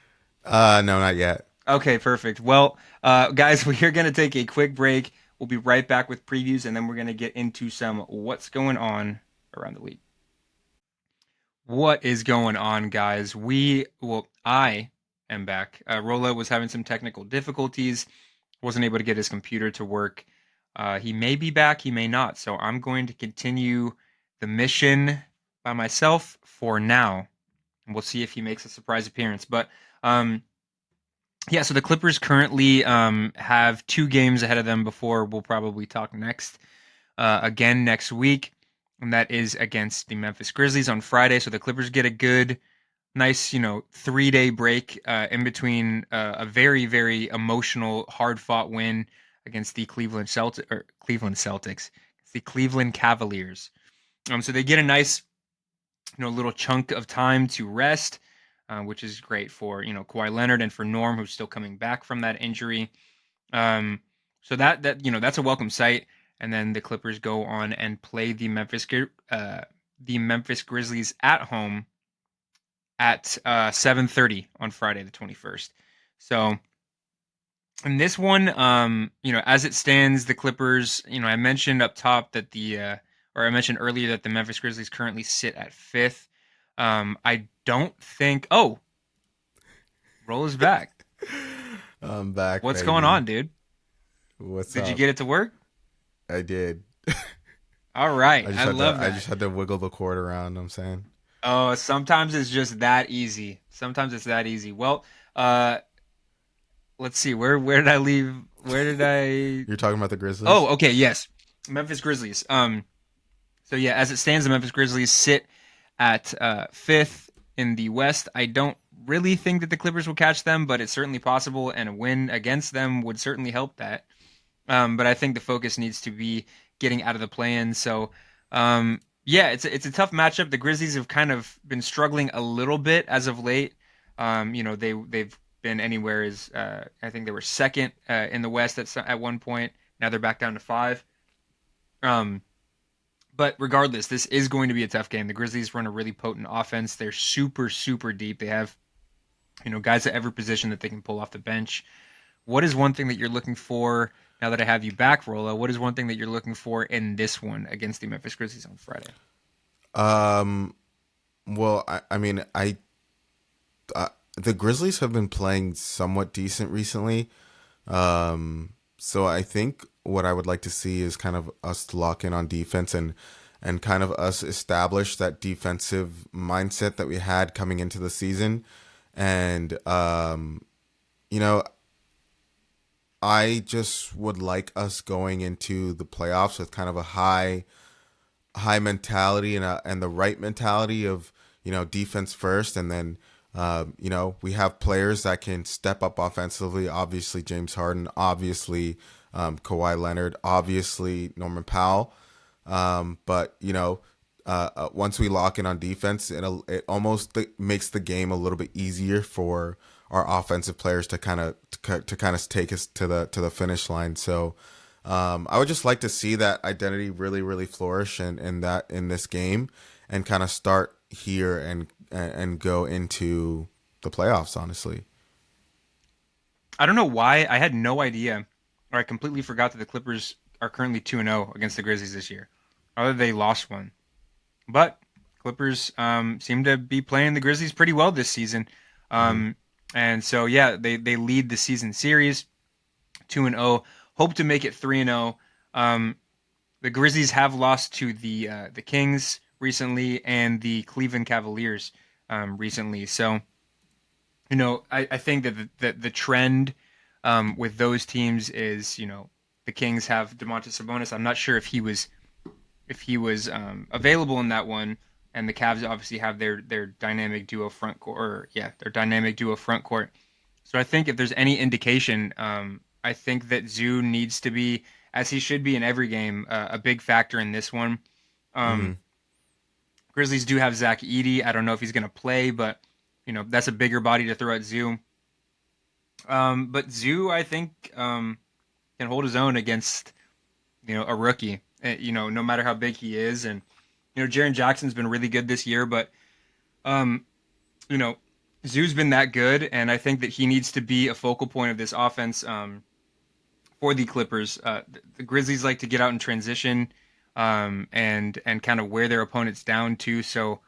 No, not yet. Okay, perfect. Well, guys, we are going to take a quick break. We'll be right back with previews, and then we're going to get into some what's going on around the league. What is going on, guys? I am back. Rola was having some technical difficulties, wasn't able to get his computer to work. He may be back, he may not. So I'm going to continue the mission by myself for now, and we'll see if he makes a surprise appearance. But yeah, so the Clippers currently have 2 games ahead of them before we'll probably talk next again next week. And that is against the Memphis Grizzlies on Friday. So the Clippers get a good, nice, 3-day break in between a very, very emotional, hard-fought win against the Cleveland Celtics, the Cleveland Cavaliers. So they get a nice, little chunk of time to rest, which is great for Kawhi Leonard and for Norm, who's still coming back from that injury. So that's a welcome sight. And then the Clippers go on and play the Memphis Grizzlies at home at 7:30 on Friday the 21st. So in this one, as it stands, the Clippers, I mentioned up top that I mentioned earlier that the Memphis Grizzlies currently sit at 5th. I don't think. Oh, Rola's back. I'm back. What's baby. going on, dude? What's Did up? you get it to work? I did. All right. I love I that. just had to wiggle the cord around. I'm saying. Oh, sometimes it's just that easy. Sometimes it's that easy. Well, let's see. Where did I leave? Where did I? You're talking about the Grizzlies. Oh, okay. Yes, Memphis Grizzlies. So yeah, as it stands, the Memphis Grizzlies sit at 5th in the West. I don't really think that the Clippers will catch them, but it's certainly possible, and a win against them would certainly help that. But I think the focus needs to be getting out of the play-in. So, yeah, it's a tough matchup. The Grizzlies have kind of been struggling a little bit as of late. They've been anywhere as I think they were second in the West at one point. Now they're back down to 5. But regardless, this is going to be a tough game. The Grizzlies run a really potent offense. They're super, super deep. They have Guys at every position that they can pull off the bench. What is one thing that you're looking for now that I have you back, Rolla? What is one thing that you're looking for in this one against the Memphis Grizzlies on Friday? Um, well, I mean, the Grizzlies have been playing somewhat decent recently. So I think what I would like to see is kind of us lock in on defense and kind of us establish that defensive mindset that we had coming into the season. And you know, I just would like us going into the playoffs with kind of a high mentality and the right mentality of defense first, and then we have players that can step up offensively. Obviously, James Harden. Obviously, Kawhi Leonard. Obviously, Norman Powell. But once we lock in on defense, it almost makes the game a little bit easier for our offensive players to kind of take us to the finish line. So I would just like to see that identity really really flourish in this game, and kind of start here and go into the playoffs. Honestly, I don't know why. I had no idea, or I completely forgot that the Clippers are currently 2-0 against the Grizzlies this year. Other they lost one. But Clippers seem to be playing the Grizzlies pretty well this season. hmm Um, and so yeah, they lead the season series 2-0. Hope to make it 3-0. The Grizzlies have lost to the Kings recently and the Cleveland Cavaliers recently. So I think that the trend with those teams is the Kings have Domantas Sabonis. I'm not sure if he was available in that one, and the Cavs obviously have their dynamic duo front court, or yeah, their dynamic duo front court. So I think if there's any indication, I think that Zoo needs to be, as he should be in every game, a big factor in this one. Um, hmm Grizzlies do have Zach Edey. I don't know if he's going to play, but that's a bigger body to throw at Zoo. But Zoo, I think, can hold his own against a rookie. No matter how big he is, and Jaren Jackson's been really good this year, but um, you know, Zoo's been that good, and I think that he needs to be a focal point of this offense for the Clippers. The Grizzlies like to get out in transition and kind of wear their opponents down too. So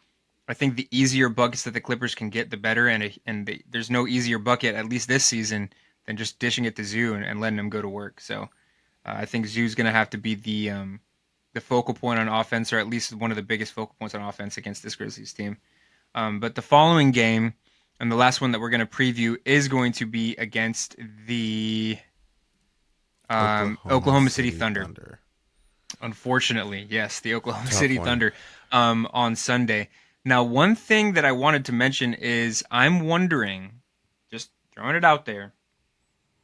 I think the easier buckets that the Clippers can get, the better. There's no easier bucket, at least this season, than just dishing it to Zoo and letting him go to work. So I think Zoo's going to have to be the focal point on offense, or at least one of the biggest focal points on offense against this Grizzlies team. But the following game, and the last one that we're going to preview, is going to be against the Oklahoma Oklahoma City City Thunder. Thunder. Unfortunately, yes, the Oklahoma Tough City one. Thunder on Sunday. Now, one thing that I wanted to mention is I'm wondering, just throwing it out there,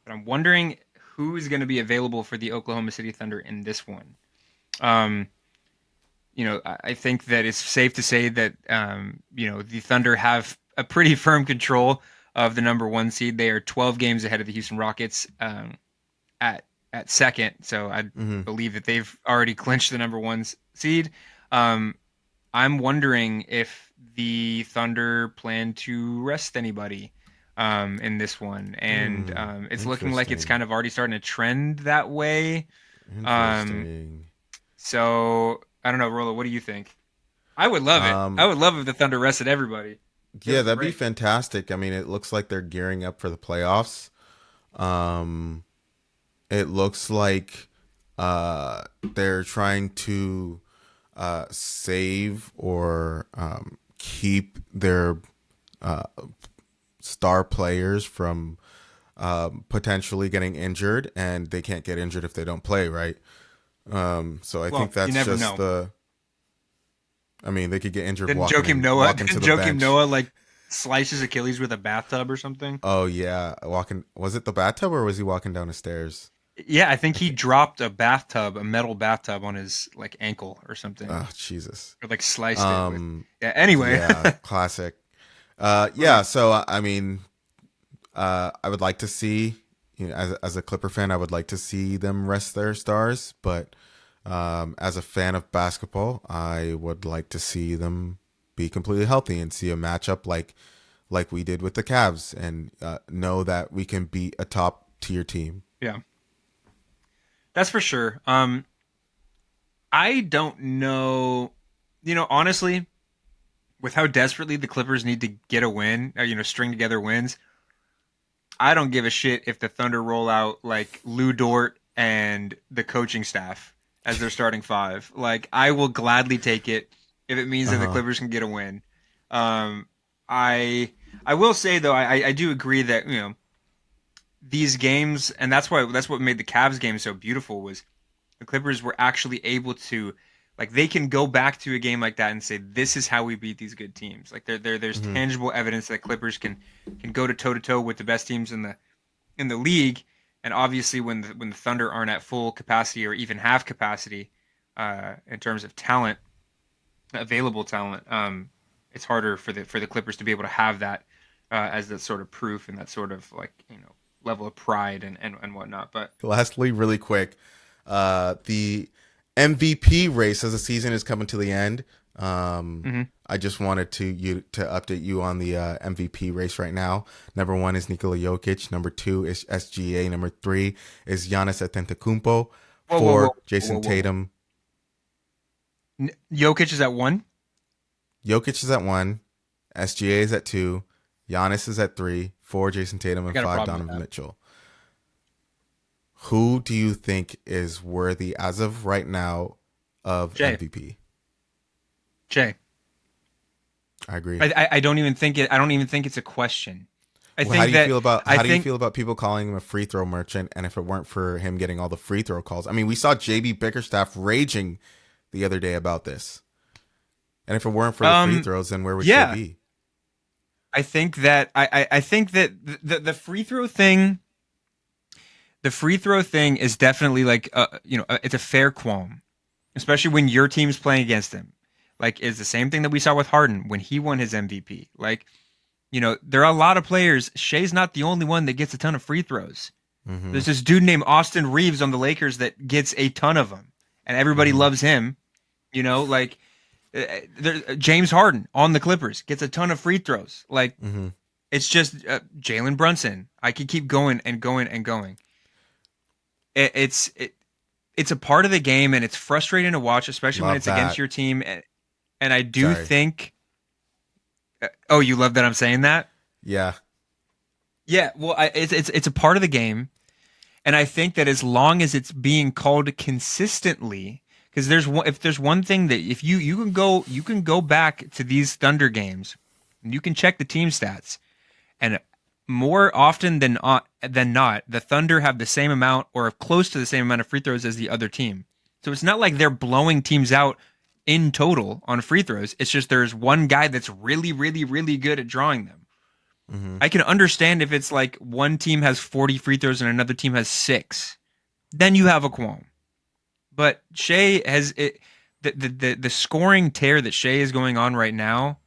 but I'm wondering who is going to be available for the Oklahoma City Thunder in this one. Um, I think that it's safe to say that the Thunder have a pretty firm control of the number one seed. They are 12 games ahead of the Houston Rockets at at second, so I hmm believe that they've already clinched the number one seed. Um, I'm wondering if the Thunder plan to rest anybody in this one, and it's looking like it's Interesting. kind of already starting to trend that way. Um, Interesting. so I don't know, Rolla, what do you think? I would love it. I Um, would love if the Thunder rested everybody. It yeah, would be that'd be great. fantastic. I mean, it looks like they're gearing up for the playoffs. Um, it looks like they're trying to save or keep their uh, star players from potentially getting injured, and they can't get injured if they don't play, right? So I think Well, you that's never just know. the. I mean, they could get injured Didn't Joakim Noah walking to didn't the Joakim bench. Noah like slice his Achilles with a bathtub or something? Oh yeah, walking. Was it the bathtub or was he walking down the stairs? Yeah, I think I he think. dropped a metal bathtub on his like ankle or something, Oh Jesus. or like sliced it with. Um. Yeah. Anyway, Yeah. Classic. okay. Yeah. So I mean, I would like to see, as a Clipper fan, I would like to see them rest their stars. But as a fan of basketball, I would like to see them be completely healthy and see a matchup like we did with the Cavs, and know that we can beat a top tier team. Yeah, that's for sure. I don't know. Honestly, with how desperately the Clippers need to get a win, or, string together wins, I don't give a shit if the Thunder roll out like Lou Dort and the coaching staff as their starting five. Like, I will gladly take it if it means Uh that the huh. Clippers can get a win. Um, I will say though, I do agree that these games, and that's what made the Cavs game so beautiful was the Clippers were actually able to, like, they can go back to a game like that and say this is how we beat these good teams. Like, there's Hmm. tangible evidence that Clippers can go to toe with the best teams in the league. And obviously, when the Thunder aren't at full capacity or even half capacity in terms of talent, available talent, it's harder for the Clippers to be able to have that as that sort of proof and that sort of like level of pride and whatnot. But Lastly, really quick, the MVP race as the season is coming to the end. mhm. I just wanted to update you on the MVP race right now. Number 1 is Nikola Jokic. Number 2 is SGA. Number 3 is Giannis Antetokounmpo. Whoa, whoa, whoa, 4, whoa, Jason whoa, whoa. Tatum. Jokic is at one. Jokic is at 1. SGA is at 2. Giannis is at 3. 4, Jason Tatum, I and got a 5, problem with Donovan that. Mitchell. Who do you think is worthy as of right now of Jay, MVP? Jay. I agree. I don't even think it. I don't even think it's a question. I Well, how think do you that feel about I how do you think feel about people calling him a free throw merchant? And if it weren't for him getting all the free throw calls, I mean, we saw JB Bickerstaff raging the other day about this. And if it weren't for the free um throws, then where would Shea yeah. be? I think that the free throw thing is definitely like it's a fair qualm, especially when your team's playing against him. Like, it's the same thing that we saw with Harden when he won his MVP. Like, there are a lot of players. Shea's not the only one that gets a ton of free throws. Mm-hmm. There's this dude named Austin Reeves on the Lakers that gets a ton of them, and everybody Mm-hmm. loves him. Like, James Harden on the Clippers gets a ton of free throws. Like, Mm-hmm. it's just Jalen Brunson. I could keep going and going and going. It's a part of the game, and it's frustrating to watch, especially when Love it's against that. your team. And I do Sorry. think. Oh, you love that I'm saying that? Yeah. Yeah. Well, it's a part of the game, and I think that as long as it's being called consistently, because if there's one thing that if you can go back to these Thunder games, and you can check the team stats, and more often than not, the Thunder have the same amount or close to the same amount of free throws as the other team. So it's not like they're blowing teams out in total on free throws. It's just there's one guy that's really, really, really good at drawing them. Mm-hmm. I can understand if it's like one team has 40 free throws and another team has 6. Then you have a qualm. But Shea has it. The scoring tear that Shea is going on right now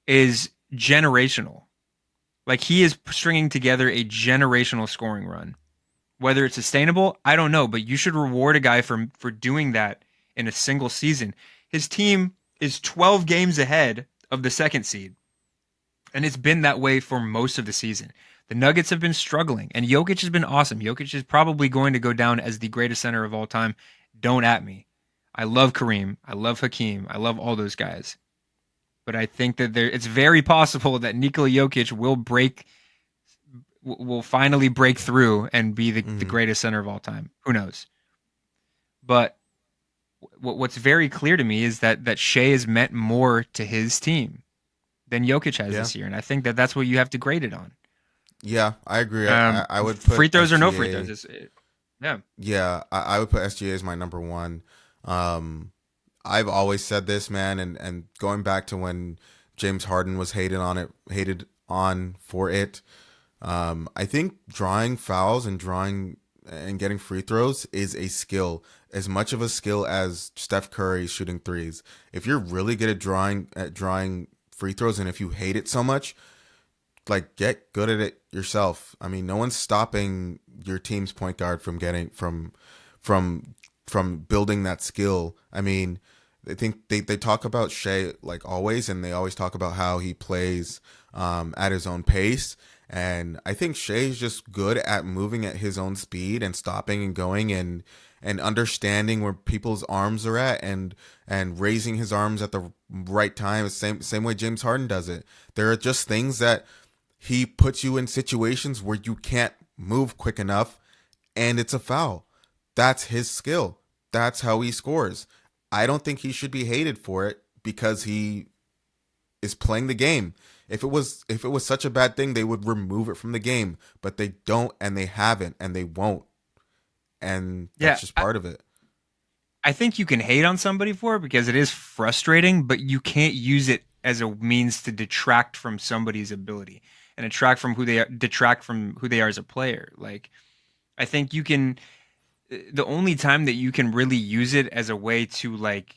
is generational. Like, he is stringing together a generational scoring run. Whether it's sustainable, I don't know, but you should reward a guy for doing that in a single season. His team is 12 games ahead of the second seed, and it's been that way for most of the season. The Nuggets have been struggling, and Jokic has been awesome. Jokic is probably going to go down as the greatest center of all time. Don't at me. I love Kareem. I love Hakeem. I love all those guys. But I think that it's very possible that Nikola Jokic will finally break through and be the Mm-hmm. greatest center of all time. Who knows? But what's very clear to me is that Shea has meant more to his team than Jokic has Yeah. this year, and I think that that's what you have to grade it on. Yeah, I agree. I would Free put throws or no free throws, SGA. yeah. Yeah, I would put SGA as my number 1. I've always said this, man, and going back to when James Harden was hated on for it. I think drawing fouls and drawing and getting free throws is a skill, as much of a skill as Steph Curry shooting threes. If you're really good at drawing free throws, and if you hate it so much, like, get good at it yourself. I mean, no one's stopping your team's point guard from getting from building that skill. I mean, I think they talk about Shea like always, and they always talk about how he plays at his own pace. And I think Shea's just good at moving at his own speed and stopping and going and understanding where people's arms are at and raising his arms at the right time. Same way James Harden does it. There are just things that he puts you in situations where you can't move quick enough, and it's a foul. That's his skill. That's how he scores. I don't think he should be hated for it because he is playing the game. If it was such a bad thing, they would remove it from the game, but they don't, and they haven't, and they won't, and Yeah, that's just part of it. I think you can hate on somebody for it because it is frustrating, but you can't use it as a means to detract from somebody's ability and detract from who they are as a player. Like I think you can the only time that you can really use it as a way to like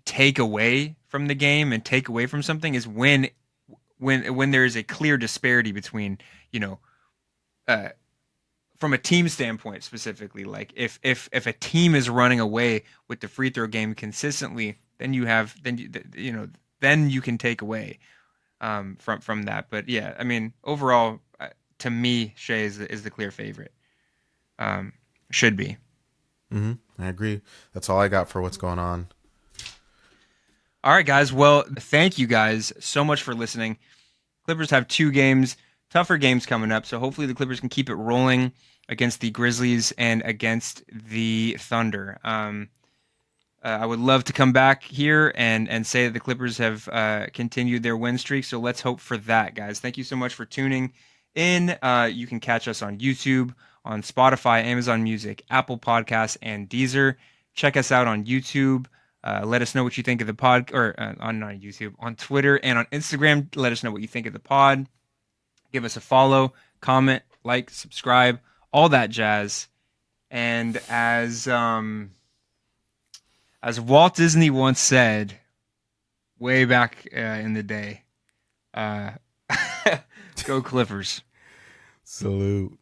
take away from the game and take away from something is when there is a clear disparity between, you know, uh, from a team standpoint specifically, like if a team is running away with the free throw game consistently, then you know then you can take away from that. But yeah, I mean overall, to me, Shea is the clear favorite. Should be. I agree. That's all I got for what's going on. All right, guys. Well, thank you guys so much for listening. Clippers have two games, tougher games coming up, so hopefully the Clippers can keep it rolling against the Grizzlies and against the Thunder. I would love to come back here and say that the Clippers have continued their win streak. So let's hope for that, guys. Thank you so much for tuning in. You can catch us on YouTube, on Spotify, Amazon Music, Apple Podcasts, and Deezer. Check us out on YouTube. Let us know what you think of the pod, or on not YouTube, on Twitter and on Instagram. Let us know what you think of the pod. Give us a follow, comment, like, subscribe, all that jazz. And as Walt Disney once said, way back in the day, uh, go Clippers. Salute.